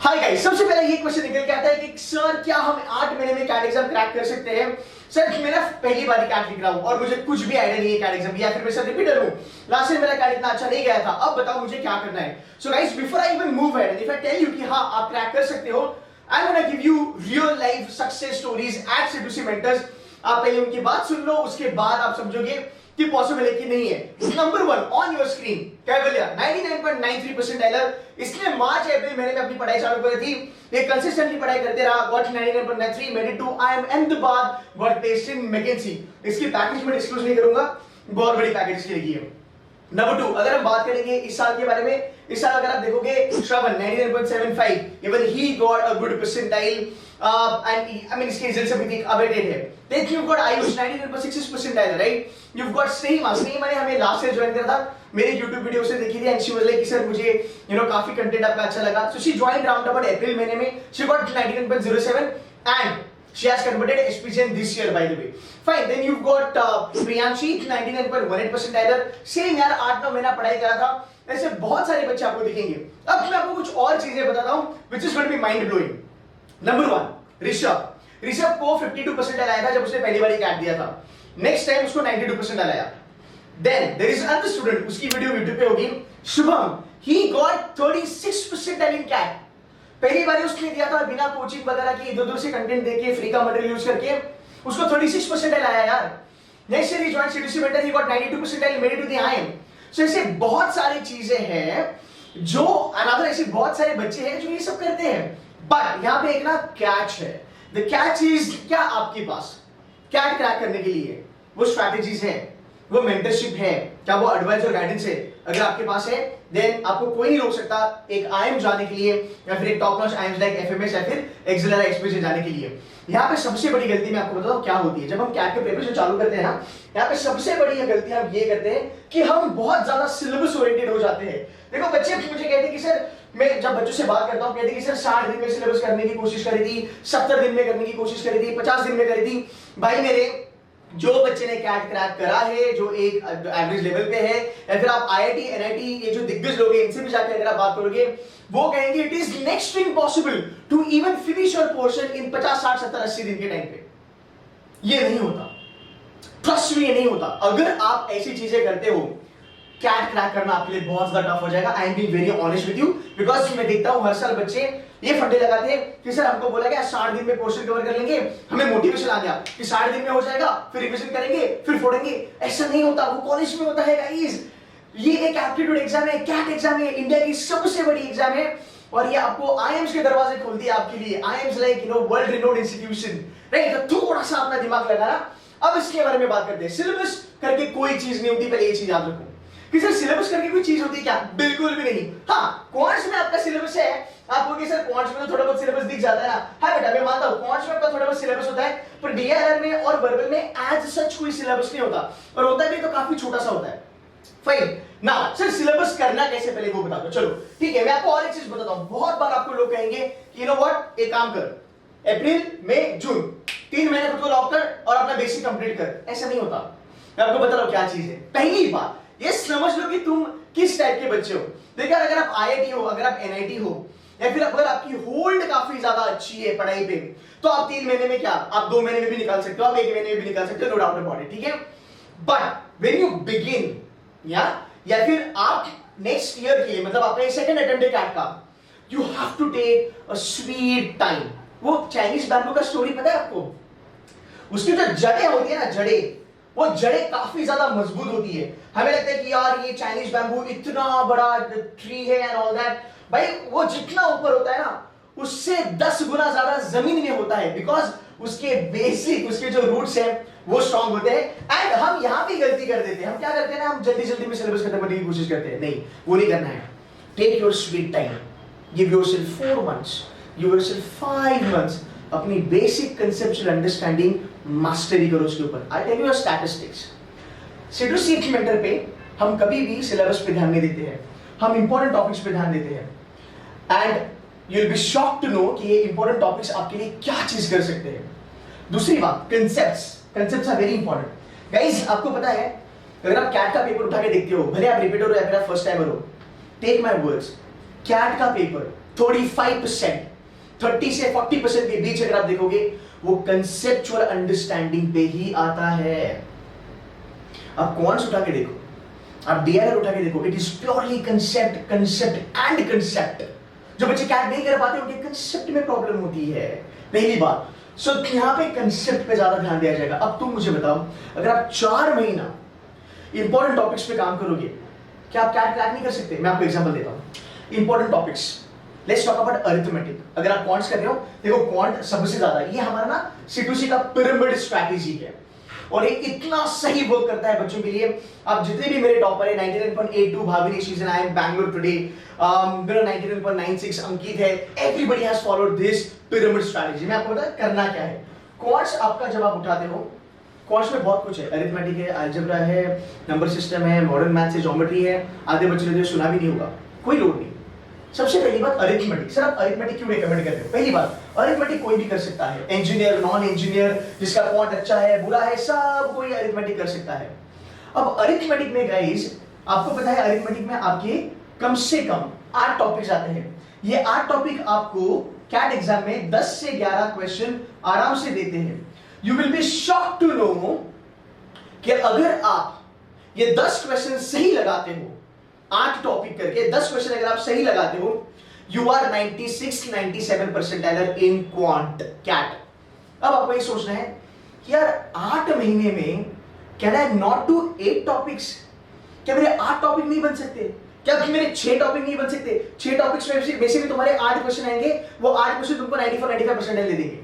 Hi guys, सबसे पहले ये क्वेश्चन निकल के आता है कि सर क्या हम 8 महीने में कैट एग्जाम क्रैक कर सकते हैं? सर मैं ना पहली बार कैट लिख रहा हूं और मुझे कुछ भी आइडिया नहीं है कैट एग्जाम, या फिर मैं सर रिपीटर हूं, लास्ट ईयर मेरा कैट इतना अच्छा नहीं गया था, अब बताओ मुझे क्या करना है। So guys, before I even move ahead, if I tell you कि हां आप क्रैक कर सकते हो, I am gonna give you real life success stories at C2C mentors. आप पहले उनकी बात सुन लो, उसके बाद आप समझोगे कि पॉसिबल है कि नहीं है। नंबर 1 ऑन योर स्क्रीन, कैवलिया 99.93% डायलर। इसने मार्च अप्रैल महीने में अपनी पढ़ाई चालू करी थी, ये कंसिस्टेंटली पढ़ाई करते रहा, got 99.93, made it to IIM Ahmedabad, got placed in McKinsey. इसकी पैकेज में डिस्क्लोज नहीं करूंगा, बहुत बड़ी पैकेज इसकी लगी है। नंबर 2, अगर हम बात करेंगे इस साल के बारे में, इस साल अगर आप देखोगे श्रवण 99.75, even he got a good percentile and I mean इसके रिजल्ट से भी अवेटेड है। Then you've got Ayush 99.66 percentile, right? You've got स्नेहिमा ने हमें लास्ट ईयर ज्वाइन करा था, मेरे YouTube वीडियो से देखी थी, and she was like कि सर मुझे काफी कंटेंट आपका अच्छा लगा, so she joined around about अप्रैल महीने में, she got 99.07 and she has converted SPGN this year by the way. Fine, then you've got Priyanshi 99.18 percentile, same यार 8-9 महीना पढ़ाई करा था। ऐसे बहुत सारे बच्चे आपको दिखेंगे। अब मैं आपको कुछ और चीजें बताता हूँ which is going to be mind blowing. Number 1, Rishabh को 52% आया था जब उसने पहली बार कैट दिया था, नेक्स्ट टाइम उसको 92% आया। Then there is another student, उसकी वीडियो YouTube पे होगी, Shubham, he got 36% in CAT. पहली बार उसने दिया था बिना कोचिंग वगैरह की, इधर-उधर से कंटेंट देके, फ्री का मटेरियल यूज करके, उसको 36% आया यार। Next year he join C2C mentor, he got 92% made it to the IIM। So ऐसे बहुत सारी चीजें हैं जो अनदर, ऐसे बहुत सारे बच्चे हैं जो ये सब करते हैं। बट यहां पे एक ना कैच है। द कैच इज, क्या आपके पास कैट क्रैक करने के लिए वो स्ट्रैटेजीज है, वो मेंटरशिप है, क्या वो एडवाइस और गाइडेंस है? अगर आपके पास है देन आपको कोई नहीं रोक सकता एक IIM जाने के लिए, या फिर एक top notch IIMs like FMS या फिर एक्सेलर एक्सपीरियंस जाने के लिए। यहाँ पे सबसे बड़ी गलती मैं आपको बताऊं क्या होती है, जब हम कैट के प्रिपरेशन चालू करते हैं ना, यहाँ पे सबसे बड़ी गलती हम ये करते हैं कि हम बहुत ज्यादा सिलेबस ओरिएंटेड हो जाते हैं। देखो बच्चे मुझे कहते हैं कि सर, मैं जब बच्चों से बात करता हूं कहते हैं कि सर 60 दिन में सिलेबस करने की कोशिश करी थी, 70 दिन में करने की कोशिश करी थी, 50 दिन में करी थी। भाई मेरे, जो बच्चे ने कैट क्रैक करा है, जो एक एवरेज लेवल पे है, या फिर आप IIT NIT ये जो दिग्गज लोग हैं इनसे भी जाकर अगर आप बात करोगे, वो कहेंगे it is next to impossible to even finish your portion in 50 60 70 80 दिन के टाइम पे। ये नहीं होता, ट्रस्ट में ये नहीं होता। अगर आप ऐसी चीजें करते हो, कैट क्रैक करना आपके लिए बहुत ज्यादा टफ हो जाएगा। I am being very honest with you, because मैं देखता हूं हर साल बच्चे ये फंडे लगाते हैं कि सर हमको बोला गया 60 दिन में पोर्शन कवर कर लेंगे, हमें मोटिवेशन आ गया कि 60 दिन में हो जाएगा, फिर रिवीजन करेंगे, फिर फोड़ेंगे। ऐसा नहीं होता, वो कॉलेज में होता है गाइस। ये एक एप्टीट्यूड एग्जाम है, कैट एग्जाम है, इंडिया की सबसे बड़ी एग्जाम है, और ये आपको IIMs के दरवाजे खोलती है आपके लिए। IIMs like world renowned institution, right? तो थोड़ा सा अपना दिमाग लगाना। अब इसके बारे में बात करते हैं। सिलेबस करके कोई चीज नहीं होती, पहले ये चीज याद रखो कि सर सिलेबस करके कोई चीज होती है क्या? बिल्कुल भी नहीं। हाँ, क्वांट्स में आपका सिलेबस है, आप बोलोगे सर क्वांट्स में तो थोड़ा बहुत सिलेबस दिख जाता है ना। हाँ बेटा, मैं मानता हूँ क्वांट्स में आपका थोड़ा बहुत सिलेबस होता है, पर DRR में और वर्बल में एज सच कोई सिलेबस नहीं होता, और होता भी तो काफी छोटा सा होता है। फाइन, नाउ सर सिलेबस करना कैसे, पहले वो बता दो। चलो ठीक है, मैं आपको और एक चीज बताता हूँ। बहुत बार आपको लोग कहेंगे कि यू नो व्हाट, एक काम कर, अप्रैल मई जून 3 महीने खुद को लॉक कर और अपना बेसिक कंप्लीट कर। ऐसा नहीं होता। मैं आपको बता रहा हूँ क्या चीज है। पहली बात ये समझ लो कि तुम किस टाइप के बच्चे हो। देखिए, अगर आप IIT हो, अगर आप NIT हो, या फिर अगर आपकी होल्ड काफी ज्यादा अच्छी है पढ़ाई पे, तो आप 3 महीने में क्या, आप 2 महीने में भी निकाल सकते हो, आप 1 महीने में भी निकाल सकते हो, नो डाउट अबाउट इट, ठीक है। बट व्हेन यू बिगिन, या फिर आप नेक्स्ट ईयर के लिए, मतलब अपने सेकंड अटेम्प्ट कैट का, you have to take a sweet time. वो चाइनीज बैम्बू का स्टोरी पता है आपको? उसकी जो जड़ें होती है ना, वो जड़ें काफी ज्यादा मजबूत होती है। हमें लगता है कि यार ये चाइनीज बैम्बू इतना बड़ा ट्री है एंड ऑल दैट। भाई वो जितना ऊपर होता है ना, उससे 10 गुना ज्यादा जमीन में होता है, बिकॉज उसके बेसिक, उसके जो रूट्स हैं वो स्ट्रांग होते हैं। एंड हम यहां भी गलती कर देते हैं। हम क्या करते हैं ना, हम जल्दी जल्दी में सिलेबस खत्म करने की कोशिश करते हैं। नहीं, वो नहीं करना है। Take your sweet time, give yourself 4 months, give yourself 5 months, अपनी बेसिक कंसेप्चुअल अंडरस्टैंडिंग मास्टरी करो उसके ऊपर। I tell you statistics, C2C mentor पे हम कभी भी सिलेबस पे ध्यान नहीं देते हैं, हम इंपॉर्टेंट टॉपिक्स पे ध्यान देते हैं। And you will be shocked to know कि ये इंपॉर्टेंट टॉपिक्स आपके लिए क्या चीज कर सकते हैं। दूसरी बात, concepts are very important guys. आपको पता है, अगर आप कैट का पेपर उठा के देखते हो, भले आप रिपीटर हो या फिर आप फर्स्ट टाइमर हो, टेक माय वर्ड्स, कैट का पेपर 35%, 30 से 40% के बीच अगर आप देखोगे वो कंसेप्चुअल अंडरस्टैंडिंग पे ही आता है। आप कौन उठा के देखो, आप डीएलआर उठा के देखो, it is purely concept and concept. जो बच्चे कैट नहीं कर पाते उनके कंसेप्ट में प्रॉब्लम होती है, पहली बात। सो यहां पे कंसेप्ट पे ज्यादा ध्यान दिया जाएगा। अब तुम मुझे बताओ, अगर आप 4 महीना इंपॉर्टेंट टॉपिक्स पे काम करोगे, क्या आप कैट क्रैक नहीं कर सकते? मैं आपको एग्जांपल देता हूं। Important topics, let's talk about arithmetic. अगर आप क्वांट्स कर रहे हो, देखो क्वांट सबसे ज्यादा ये हमारा ना C2C का पिरामिड स्ट्रैटेजी है और ये इतना सही वर्क करता है बच्चों के लिए। आप जितने भी मेरे टॉपर है 99.82 भाविनी शीजन आई एम बैंगलोर टुडे, मेरा 99.96 अंकित है, everybody has followed this pyramid strategy. मैं आपको बता करना क्या है। क्वांट्स आपका जब आप उठाते हो, क्वांट्स में बहुत कुछ है, अरिथमेटिक है, अलजेब्रा है, नंबर सिस्टम है, मॉडर्न मैथ्स है, ज्योमेट्री है। आधे बच्चे ने सुना भी नहीं होगा, कोई लोड नहीं। सबसे पहली बात अरिथमेटिक। सर आप अरिथमेटिक क्यों रिकमेंड करते हो? पहली बात, अरिथमेटिक कोई भी कर सकता है, इंजीनियर, नॉन इंजीनियर, जिसका क्वांट अच्छा है, बुरा है, सब कोई अरिथमेटिक कर सकता है। अब अरिथमेटिक में गाइस, आपको पता है अरिथमेटिक में आपके कम से कम 8 टॉपिक्स आते हैं। ये 8 टॉपिक आपको कैट एग्जाम में 10 से 11 क्वेश्चन आराम से देते हैं। You will be shocked to know कि अगर आप ये 10 क्वेश्चन सही लगाते हो, 8 टॉपिक करके 10 क्वेश्चन अगर आप सही लगाते हो, you are 96-97 percentiler in quant CAT. अब आपको ये सोचना है कि यार 8 महीने में can I not do 8 topics? क्या मेरे 8 टॉपिक नहीं बन सकते? क्या मेरे 6 टॉपिक नहीं बन सकते? 6 टॉपिक्स में से भी तुम्हारे 8 क्वेश्चन आएंगे, वो 8 क्वेश्चन तुमको 94-95 परसेंटाइल दे देंगे।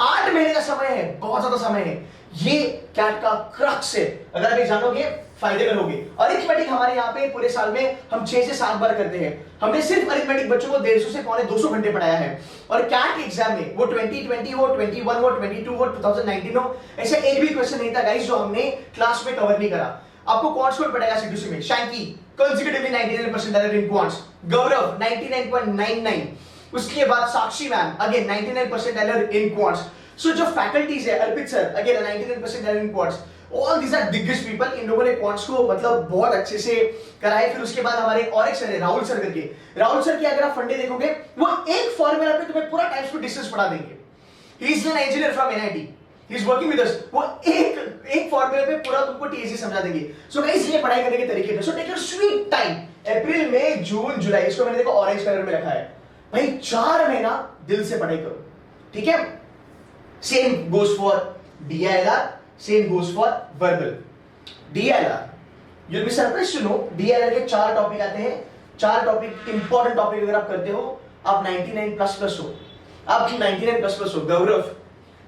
8 महीने का समय है, बहुत ज्यादा समय है। ये कैट का क्रक्स है। अगर आप ये जानोगे फायदे करोगे। अरिथमेटिक हमारे यहाँ पे पूरे साल में हम 6 से 7 बार करते हैं। हमने सिर्फ अरिथमेटिक बच्चों को 150 से पौने 200 घंटे पढ़ाया है। और कैट के एग्जाम में वो 2020 हो, 21 हो, 22 हो, 2019 हो, ऐसे एक भी क्वेश्चन नहीं था गाइस जो हमने क्लास में कवर नहीं करा। आपको क्वांट्स कोड पड़ेगा C2C में, Shanky consecutively 99 percentile in quants, Gaurav 99.99, उसके बाद Sakshi ma'am again 99 percentile in quants. So जो फैकल्टीज है, Arpit sir again 99 percentile in quants. All these are दिग्गज पीपल। इन लोगों ने क्वांट्स को मतलब बहुत अच्छे से कराए। फिर उसके बाद हमारे और एक सर है राहुल सर करके। राहुल सर के अगर आप फंडे देखोगे, वो एक फॉर्मूला पे तुम्हें पूरा टाइम्स टू डिस्टेंस पढ़ा देंगे। He is an engineer from NIT, he is working with us. वो एक फॉर्मूले पे पूरा तुमको TSC समझा देंगे। सो गाइस ये पढ़ाई करने के तरीके थे। So take your sweet time. अप्रैल मई जून जुलाई, इसको मैंने देखो ऑरेंज कलर में रखा है भाई। 4 महीना दिल से पढ़ाई करो, ठीक है? Same goes for DILR, same goes for verbal. DILR, you'll be surprised to know DILR के 4 टॉपिक आते हैं। 4 टॉपिक इंपॉर्टेंट टॉपिक अगर आप करते हो, आप 99++ हो, आप 99++ हो। गौरव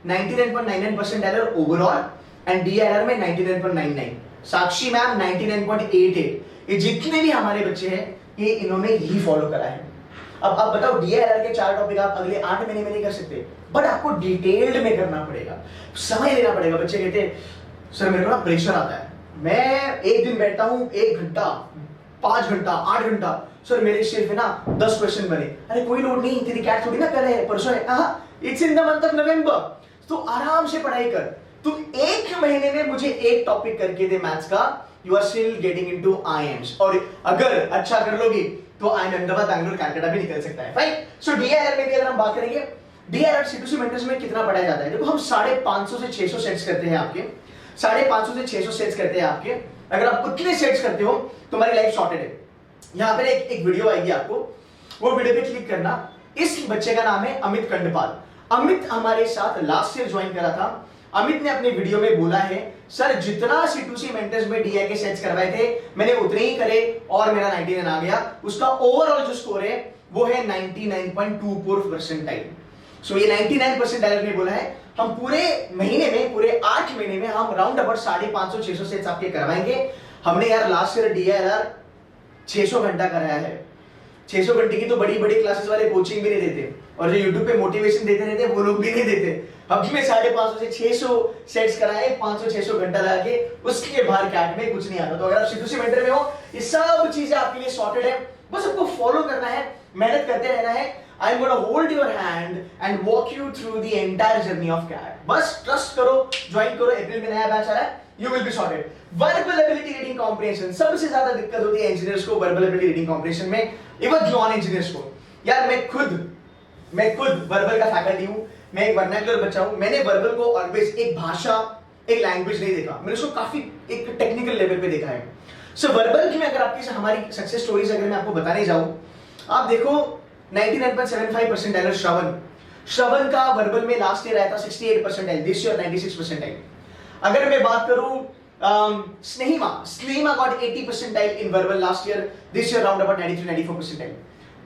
99.99 परसेंटाइलर ओवरऑल एंड DILR में 99.99। साक्षी मैम 99.88। ये जितने भी हमारे बच्चे हैं ये इन्होंने यही फॉलो करा है। अब आप बताओ DILR के 4 टॉपिक आप अगले 8 महीने में नहीं कर सकते, बट आपको डिटेल्ड में करना पड़ेगा, समय लेना पड़ेगा। बच्चे कहते हैं सर मेरे को ना प्रेशर आता है, मैं एक दिन बैठता हूं 1 घंटा, 5 घंटा, 8 घंटा, सर मेरे सिर्फ ना 10 क्वेश्चन बने। अरे कोई लोड नहीं, तेरी कैट थोड़ी ना कल है परसों है, it's in the month of November. तो आराम से पढ़ाई कर। तुम 1 महीने में मुझे 1 टॉपिक करके दे मैथ्स का, you are still getting into IIMs। और अगर अच्छा कर लोगे तो IIM अहमदाबाद, बैंगलोर, कलकत्ता भी निकल सकता है। फाइन। सो DILR में भी अगर हम बात करेंगे, DILR C2C मेंटर्स में कितना पढ़ाया जाता है? देखो हम 550 से 600 सेट्स करते हैं आपके, 550 से 600 सेट्स करते हैं आपके। अगर आप उतने सेट्स करते हो तो हमारी लाइफ सॉर्टेड है। यहाँ पर एक वीडियो आएगी आपको, वो वीडियो पे क्लिक करना। इस बच्चे का नाम है अमित कंडपाल। अमित हमारे साथ लास्ट ईयर ज्वाइन करा था। अमित ने अपने वीडियो में बोला है सर जितना C2C मेंटर्स में DI के सेट्स करवाए थे मैंने उतने ही करे और मेरा 99 आ गया। उसका ओवरऑल जो स्कोर है वो है 99.24 परसेंटाइल। सो ये 99 परसेंटाइल ने बोला है। हम पूरे महीने में, पूरे 8 महीने में हम राउंड अबाउट 550-600 सेट्स आपके करवाएंगे। हमने यार लास्ट ईयर DILR 600 घंटा कराया है। 600 घंटे की तो बड़ी बड़ी क्लासेस वाले कोचिंग भी नहीं देते, और जो यूट्यूब पे मोटिवेशन देते रहते हैं वो लोग भी नहीं देते। हमने 550 से 600 सेट्स कराए, 500-600 घंटा लगा के, उसके बाहर कैट में कुछ नहीं आता। तो अगर आप C2C मेंटर में हो, ये सब चीजें आपके लिए सॉर्टेड है, बस आपको फॉलो करना है, मेहनत करते रहना है। I am gonna hold your hand and walk you through the entire journey of CAT. बस ट्रस्ट करो, ज्वाइन करो। अप्रैल में नया बैच आ रहा है, you will be sorted. Verbal ability reading comprehension, सबसे ज्यादा दिक्कत होती है इंजीनियर्स को वर्बल एबिलिटी रीडिंग कॉम्प्रिहेंशन में, इवन नॉन इंजीनियर्स को। यार मैं खुद वर्बल का फैकल्टी हूं, मैं एक वर्नाकुलर बच्चा हूं। मैंने वर्बल को ऑलवेज एक भाषा, एक लैंग्वेज नहीं देखा, मैंने उसको काफी एक टेक्निकल लेवल पे देखा है। सो वर्बल में अगर आपकी हमारी सक्सेस स्टोरीज अगर मैं आपको बताने जाऊं, आप देखो 99.75 परसेंटाइल श्रवण का वर्बल में लास्ट ईयर आया था 68 परसेंटाइल, दिस ईयर 96 परसेंटाइल। अगर मैं बात करूं स्नेहिमा got 80 percentile in verbal last year, this year round about 93-94 percentile.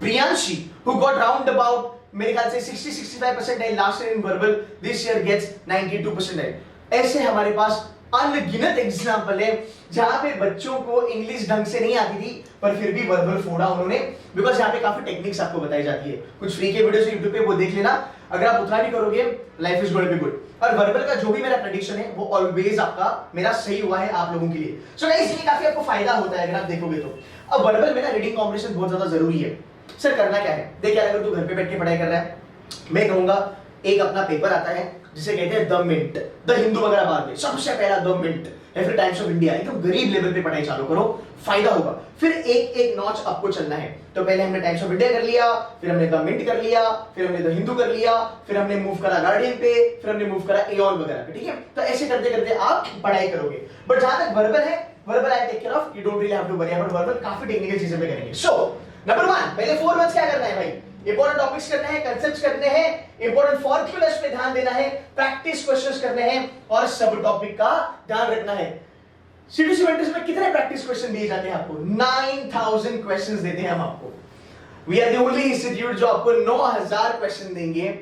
Priyanshi who got round about मेरे ख्याल से 60-65 percentile last year in verbal, this year gets 92 percentile. ऐसे हमारे पास अनगिनत एग्जाम्पल है जहां पे बच्चों को इंग्लिश ढंग से नहीं आती थी पर फिर भी वर्बल फोड़ा उन्होंने, बिकॉज यहाँ पे काफी टेक्निक्स आपको बताई जाती है। कुछ फ्री के वीडियोस यूट्यूब पे वो देख लेना, अगर आप उतना भी करोगे life is going to be good. और वर्बल का जो भी मेरा प्रेडिक्शन है वो ऑलवेज आपका मेरा सही हुआ है आप लोगों के लिए। सो गाइस इसलिए काफी आपको फायदा होता है अगर आप देखोगे तो। अब वर्बल में ना रीडिंग कॉम्बिनेशन बहुत ज्यादा जरूरी है। सर करना क्या है, देख यार, अगर तू घर पे बैठ के पढ़ाई कर रहा है, मैं कहूंगा एक अपना पेपर आता है जिसे कहते हैं द मिनट, द हिंदू वगैरह बाद में, सबसे पहला द मिनट या फिर टाइम्स ऑफ इंडिया, एकदम गरीब लेवल पे पढ़ाई चालू करो, फायदा होगा। फिर एक एक नॉच आपको चलना है। तो पहले हमने टाइम्स ऑफ इंडिया कर लिया, फिर हमने द मिनट कर लिया, फिर हमने द हिंदू कर लिया, फिर हमने मूव करा गार्डियन पे, फिर हमने मूव करा एऑन वगैरह पे, ठीक है। तो ऐसे करते करते आप पढ़ाई करोगे। बट जहां तक वर्बल है, verbal I take care of, you don't really have to worry about verbal, काफी टेक्निकल चीजें पे करेंगे। सो नंबर 1 पहले 4 मंथ्स क्या करना है भाई, इंपॉर्टेंट टॉपिक्स करने हैं, कांसेप्ट्स करने हैं, इंपॉर्टेंट फॉर्मूलास पे ध्यान देना है, प्रैक्टिस क्वेश्चंस करने हैं और सब टॉपिक का ध्यान रखना है। सीटीसी मेंटर्स में कितने प्रैक्टिस क्वेश्चन दिए जाते हैं आपको? 9000 क्वेश्चंस देते हैं हम आपको। We are the only institute जो आपको 9000 क्वेश्चन देंगे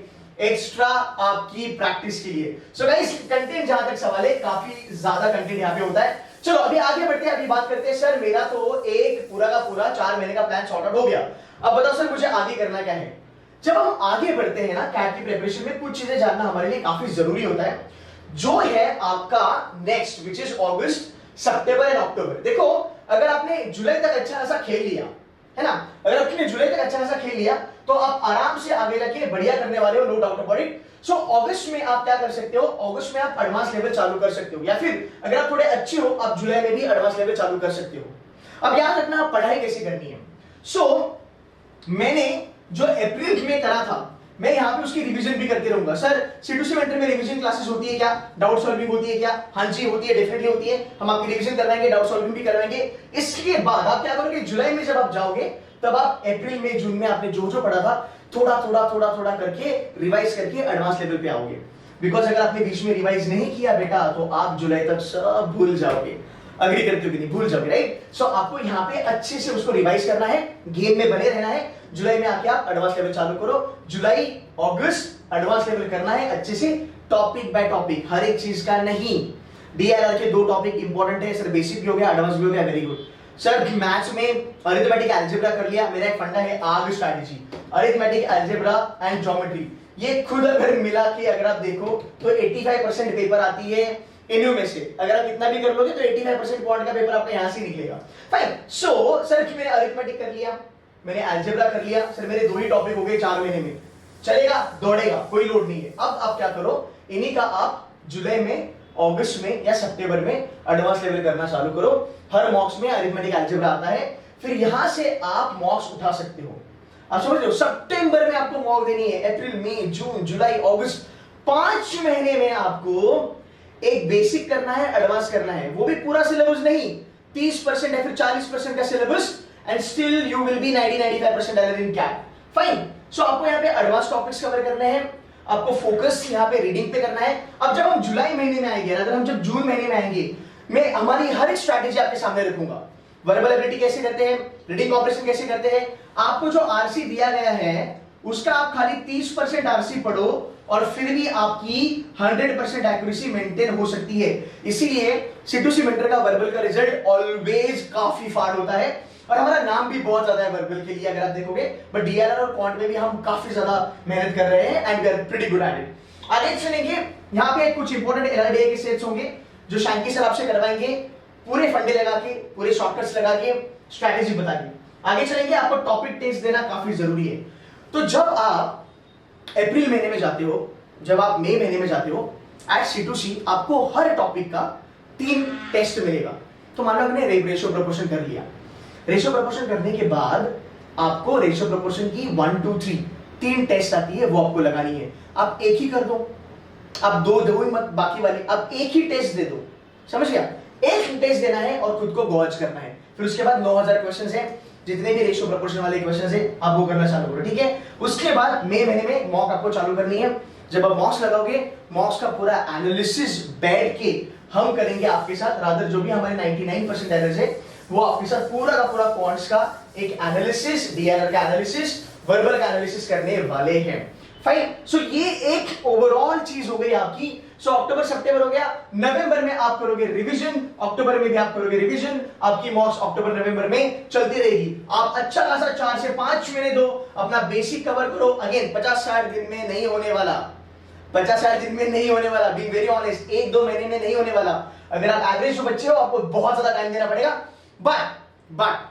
एक्स्ट्रा आपकी प्रैक्टिस के लिए। सो गाइस कंटेंट जहां तक सवाल है, काफी ज्यादा कंटेंट यहां पे होता है। चलो अभी आगे बढ़ते हैं, अभी बात करते हैं सर मेरा तो एक पूरा का पूरा 4 महीने का प्लान सॉर्ट आउट हो गया, अब बताओ सर मुझे आगे करना क्या है। जब हम आगे बढ़ते हैं ना कैट की प्रिपरेशन में, कुछ चीजें जानना हमारे लिए काफी जरूरी होता है, जो है आपका next which is August, September and October. देखो अगर आपने जुलाई तक अच्छा खासा खेल लिया है ना, अगर आपने जुलाई तक अच्छा खासा खेल लिया तो आप आराम से आगे जाके बढ़िया करने वाले हो, नो डाउट अबाउट इट। सो अगस्त में आप क्या कर सकते हो, अगस्त में आप एडवांस लेवल चालू कर सकते हो, या फिर अगर आप थोड़े अच्छे हो आप जुलाई में भी एडवांस लेवल चालू कर सकते हो। अब याद रखना पढ़ाई कैसे करनी है। सो मैंने जो अप्रैल में करा था, मैं यहाँ पे उसकी रिवीजन भी करते रहूंगा। सर C2C मेंटर में रिवीजन क्लासेस होती है क्या, डाउट सॉल्विंग होती है क्या? हाँ जी होती है, डेफिनेटली होती है। हम आपकी रिवीजन करवाएंगे, डाउट सॉल्विंग भी करवाएंगे। इसके बाद आप क्या करोगे, जुलाई में जब आप जाओगे तब आप अप्रैल में जून में आपने जो जो पढ़ा था थोड़ा करके रिवाइज करके एडवांस लेवल पे आओगे। बिकॉज अगर आपने बीच में रिवाइज नहीं किया बेटा तो आप जुलाई तक सब भूल जाओगे। अग्री करते हो कि नहीं, भूल जाओगे, राइट। सो आपको यहाँ पे अच्छे से उसको रिवाइज करना है, गेम में बने रहना है। जुलाई में आके आप एडवांस लेवल चालू करो, जुलाई अगस्त एडवांस लेवल करना है अच्छे से, टॉपिक बाय टॉपिक, हर एक चीज का नहीं। डीएलआर के 2 टॉपिक इंपॉर्टेंट है सर, बेसिक भी हो गया, एडवांस भी हो गया, वेरी गुड। सर मैथ्स में अरिथमेटिक अलजेब्रा कर लिया, मेरा एक फंडा है आग strategy, arithmetic algebra and geometry. ये खुद अगर मिला के अगर आप देखो तो 85% पेपर आती है इन्हीं में से। अगर आप इतना भी कर लोगे तो 85% पॉइंट का पेपर आपका यहां से निकलेगा। फाइन। सो सर मैंने अरिथमेटिक कर लिया, मैंने अलजेब्रा कर लिया, सर मेरे 2 ही टॉपिक हो गए 4 महीने में, चलेगा, दौड़ेगा, कोई लोड नहीं है। अब आप क्या करो, इन्हीं का आप जुलाई में, अगस्त में या सितंबर में एडवांस लेवल करना चालू करो। हर मॉक्स में अरिथमेटिक अलजेब्रा आता है, फिर यहां से आप मॉक्स उठा सकते हो। आप समझ रहे हो, सितंबर में आपको मॉक देनी है, अप्रैल, मई, जून, जुलाई, अगस्त, 5 महीने में आपको एक बेसिक करना है, एडवांस करना है, वो भी पूरा सिलेबस नहीं, 30% या फिर 40% का syllabus, and still you will be 90-95% in CAT. Fine. So आपको यहाँ पे एडवांस टॉपिक्स कवर करने हैं, आपको फोकस यहाँ पे रीडिंग पे करना है। अब जब हम जुलाई महीने में आएंगे, अगर हम जब जून महीने में आएंगे, मैं हमारी हर एक स्ट्रैटेजी आपके सामने रखूंगा। वर्बल एबिलिटी कैसे करते हैं, रीडिंग ऑपरेशन कैसे करते हैं, आपको जो आरसी दिया गया है उसका आप खाली 30% आरसी पढ़ो और फिर भी आपकी 100% एक्यूरेसी मेंटेन हो सकती है। इसीलिए C2C मेंटर का वर्बल का रिजल्ट ऑलवेज काफी फाड़ होता है और हमारा नाम भी बहुत ज्यादा है वर्बल के लिए अगर आप देखोगे। बट डीएलआर और क्वांट में भी हम काफी ज्यादा मेहनत कर रहे हैं and we are pretty good at it. आगे चलेंगे, यहाँ पे कुछ इंपॉर्टेंट एनआरडीए के सेट्स होंगे जो शैंकी सर आपसे करवाएंगे, पूरे फंडे लगा के, पूरे शॉर्टकट्स लगा के, स्ट्रैटेजी बता के। आगे चलेंगे, आपको टॉपिक टेस्ट देना काफी जरूरी है। तो जब आप अप्रैल महीने में जाते हो, जब आप मई महीने में जाते हो एट C2C, आपको हर टॉपिक का 3 टेस्ट मिलेगा। तो मान लो आपने रेशियो प्रोपोर्शन कर लिया, रेशियो प्रोपोर्शन करने के बाद आपको रेशियो प्रोपोर्शन की 1 2 3 तीन टेस्ट आती है, वो आपको लगानी है। आप एक ही कर दो, आप दो दो ही मत बाकी वाली, आप एक ही टेस्ट दे दो, समझ गया? एक टेस्ट देना है और खुद को गॉज करना है। फिर उसके बाद 9000 क्वेश्चंस है, जितने भी रेशियो प्रोपोर्शन वाले क्वेश्चंस है आप वो करना चालू करो, ठीक है? उसके बाद मई महीने में मॉक आपको चालू करनी है। जब आप मॉक्स लगाओगे, मॉक्स का पूरा एनालिसिस बैठ के हम करेंगे आपके साथ। रादर जो भी हमारे 99% एरर्स है वो आपके साथ पूरा का पूरा क्वांट्स का एक एनालिसिस, डीएलआर का एनालिसिस, वर्बल का एनालिसिस करने वाले हैं। फाइन, सो ये एक ओवरऑल चीज हो गई आपकी। सो अक्टूबर सितंबर हो गया, नवंबर में आप करोगे रिवीजन, अक्टूबर में भी आप करोगे रिवीजन। आपकी मॉक्स अक्टूबर नवंबर में चलती रहेगी। आप अच्छा खासा 4 से 5 महीने दो, अपना बेसिक कवर करो। अगेन 50-60 दिन में नहीं होने वाला, 50-60 दिन में नहीं होने वाला, बी वेरी ऑनेस्ट, 1-2 महीने में नहीं होने वाला। अगर आप एवरेज जो बच्चे हो आपको बहुत ज्यादा टाइम देना पड़ेगा। बट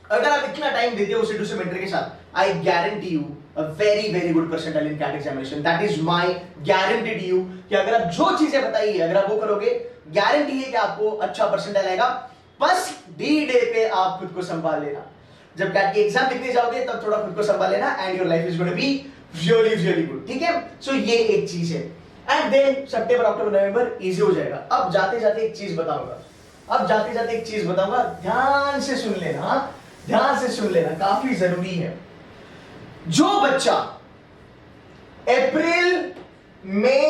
अगर आप इतना टाइम देते हो उसे दूसरे मेंटर के साथ, I guarantee you a very good percentile in CAT examination. That is my guarantee to you कि अगर आप जो चीजें बताई है अगर आप वो करोगे, गारंटी है कि आपको अच्छा परसेंटाइल आएगा। बस डी डे पे आप खुद को संभाल लेना। जब CAT की एग्जाम लिखने जाओगे तब थोड़ा खुद को संभाल लेना and your life is going to be really good, ठीक है? सो ये एक चीज है। And then September October November easy हो जाएगा। अब जाते जाते एक चीज बताऊंगा, ध्यान से सुन लेना, ध्यान से सुन लेना, काफी जरूरी है। जो बच्चा अप्रैल मई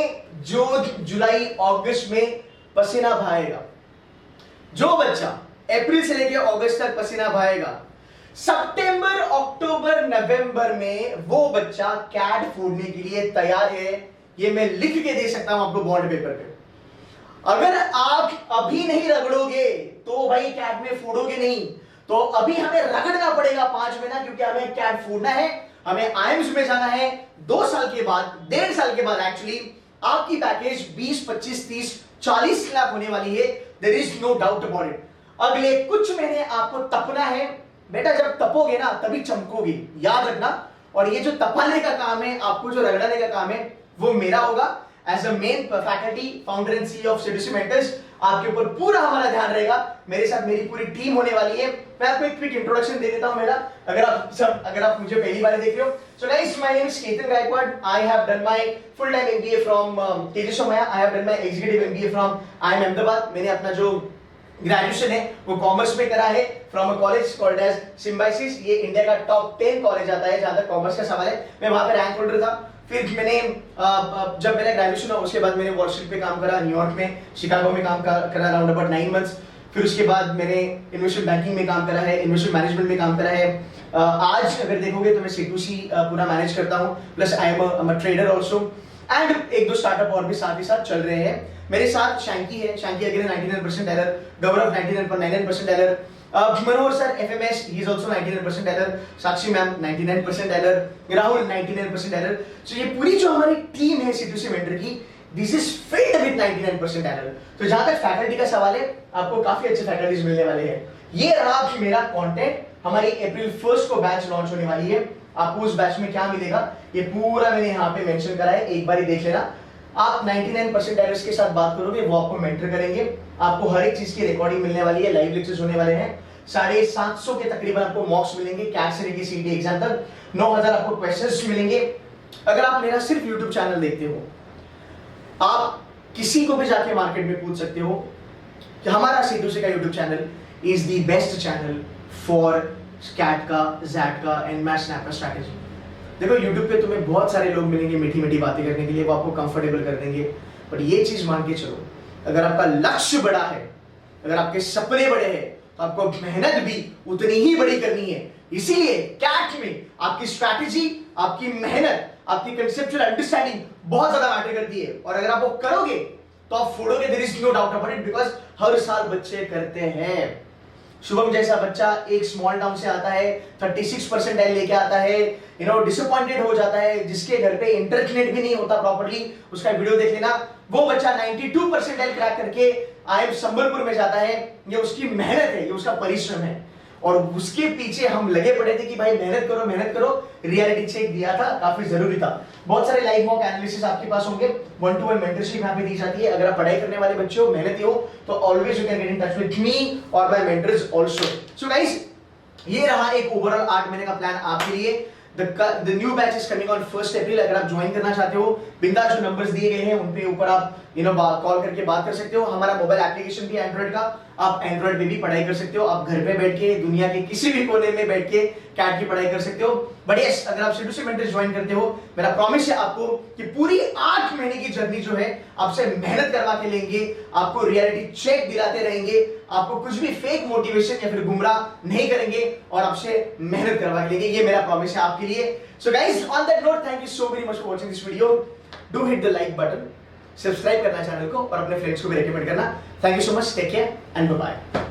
जून जुलाई अगस्त में पसीना बहाएगा, जो बच्चा अप्रैल से लेकर अगस्त तक पसीना बहाएगा, सितंबर अक्टूबर नवंबर में वो बच्चा कैट फोड़ने के लिए तैयार है। ये मैं लिख के दे सकता हूं आपको बॉन्ड पेपर पे। अगर आप अभी नहीं रगड़ोगे तो भाई कैट में फोड़ोगे नहीं। तो अभी हमें रगड़ना पड़ेगा 5 महीना, क्योंकि हमें कैट फोड़ना है, हमें आईएम्स में जाना है। 2 साल के बाद, 1.5 साल के बाद एक्चुअली आपकी पैकेज 20, 25, 30, 40 लाख होने वाली है। There is no doubt about it. अगले कुछ महीने आपको तपना है बेटा। जब तपोगे ना तभी चमकोगे, याद रखना। और ये जो तपाने का काम है, आपको जो रगड़ाने का काम है, वो मेरा होगा as a main faculty, founder and CEO of CDC mentors. आपके ऊपर पूरा हमारा ध्यान रहेगा। मेरे साथ मेरी पूरी टीम होने वाली है। मैं आपको एक क्विक इंट्रोडक्शन दे देता हूं मेरा, अगर आप मुझे पहली बार देख रहे हो। So guys, my name is Ketan Gaikwad. I have done my full time MBA from Tejas Somaiya. I have done my executive MBA from IIM Ahmedabad. मैंने अपना जो ग्रेजुएशन है वो कॉमर्स में करा है from a college called as Symbiosis. ये इंडिया का टॉप 10 कॉलेज आता है जहां तक कॉमर्स का सवाल है। मैं वहां पे रैंक होल्डर था। फिर मैंने जब मेरा ग्रेजुएशन हुआ उसके बाद मैंने वॉल स्ट्रीट पे काम करा, न्यूयॉर्क में, शिकागो में काम करा अराउंड अबाउट 9 मंथ्स। फिर उसके बाद मैंने इन्वेस्टमेंट बैंकिंग में काम करा है, इन्वेस्टमेंट मैनेजमेंट में काम करा है। आज अगर देखोगे तो मैं C2C पूरा मैनेज करता हूँ, plus I am a trader also. And 1-2 startup और भी साथ ही साथ चल रहे हैं। मेरे साथ शैंकी है, Shanky again 99% error, Gaurav 99% error, Manohar sir FMS, he is also 99% error, Sakshi ma'am 99% error, Rahul 99% error. So ये पूरी जो हमारी टीम है C2C मेंटर की, this is filled with 99% error. तो जहां तक फैकल्टी का सवाल है, आपको काफी अच्छे फैकल्टीज मिलने वाले हैं। ये रहा मेरा कंटेंट। हमारी अप्रैल 1 को बैच लॉन्च होने वाली है। आपको उस बैच में क्या मिलेगा ये पूरा मैंने यहाँ पे मेंशन करा है, एक बार ही देख लेना। आप 99% एरर्स के साथ बात करोगे, वो आपको मेंटर करेंगे। आपको हर एक चीज की रिकॉर्डिंग मिलने वाली है, लाइव लेक्चर्स होने वाले हैं। 750 के तकरीबन आपको मॉक्स मिलेंगे कैट से लेकर सीटी एग्जाम तक। 9000 आपको क्वेश्चंस मिलेंगे। अगर आप मेरा सिर्फ यूट्यूब चैनल देखते हो, आप किसी को भी जाके मार्केट में पूछ सकते हो कि हमारा C2C का YouTube channel is the best channel for CAT का, जैट का एंड मैथ स्नैप का स्ट्रैटेजी। देखो यूट्यूब पे तुम्हें बहुत सारे लोग मिलेंगे मीठी मीठी बातें करने के लिए, वो आपको कंफर्टेबल कर देंगे। बट ये चीज मान के चलो, अगर आपका लक्ष्य बड़ा है, अगर आपके सपने बड़े हैं, तो आपको मेहनत भी उतनी ही बड़ी करनी है। इसीलिए कैट में आपकी स्ट्रैटेजी, आपकी मेहनत, आपकी कंसेप्चुअल अंडरस्टैंडिंग बहुत ज्यादा मैटर करती है। और अगर आप वो करोगे तो आप फोड़ोगे, there is no doubt about it, because हर साल बच्चे करते हैं। शुभम जैसा बच्चा एक स्मॉल टाउन से आता है, 36 परसेंटाइल लेके आता है, डिसअपॉइंटेड हो जाता है, जिसके घर पे इंटरनेट भी नहीं होता प्रॉपर्ली, उसका वीडियो देख लेना। वो बच्चा 92 परसेंटाइल क्रैक करके आईएम संबलपुर में जाता है। ये उसकी मेहनत है, ये उसका परिश्रम है। और उसके पीछे हम लगे पड़े थे कि भाई मेहनत करो मेहनत करो। रियलिटी चेक दिया था, काफी जरूरी था। बहुत सारे लाइव मॉक एनालिसिस आपके पास होंगे, 1-to-1 मेंटरशिप यहाँ पे दी जाती है। अगर आप पढ़ाई करने वाले बच्चे हो, मेहनती हो, तो always you can get in touch with me और my mentors also. So guys, ये रहा एक ओवरऑल 8 महीने का प्लान आपके लिए। The new batch is coming on 1st April। अगर आप ज्वाइन करना चाहते हो, बिंदास जो नंबर्स दिए गए हैं उन पे ऊपर आप कॉल करके बात कर सकते हो। हमारा मोबाइल एप्लीकेशन भी एंड्रॉइड का, आप एंड्रॉइड पे भी पढ़ाई कर सकते हो। आप घर पे बैठ के दुनिया के किसी भी कोने में बैठ के कैट की पढ़ाई कर सकते हो। बट यस, अगर आप सेडुसी मेंटर्स ज्वाइन करते हो, मेरा प्रॉमिस है आपको कि पूरी 8 महीने की जर्नी जो है आपसे मेहनत करवा के लेंगे, आपको रियलिटी चेक दिलाते रहेंगे, आपको कुछ भी फेक मोटिवेशन या फिर गुमराह नहीं करेंगे और आपसे मेहनत करवा के लेंगे। ये मेरा प्रॉमिस है आपके लिए। So guys, on that note, thank you so very much for watching this video. Do hit the like button, subscribe करना चैनल को और अपने फ्रेंड्स को भी रेकमेंड करना। Thank you so much, take care and bye bye.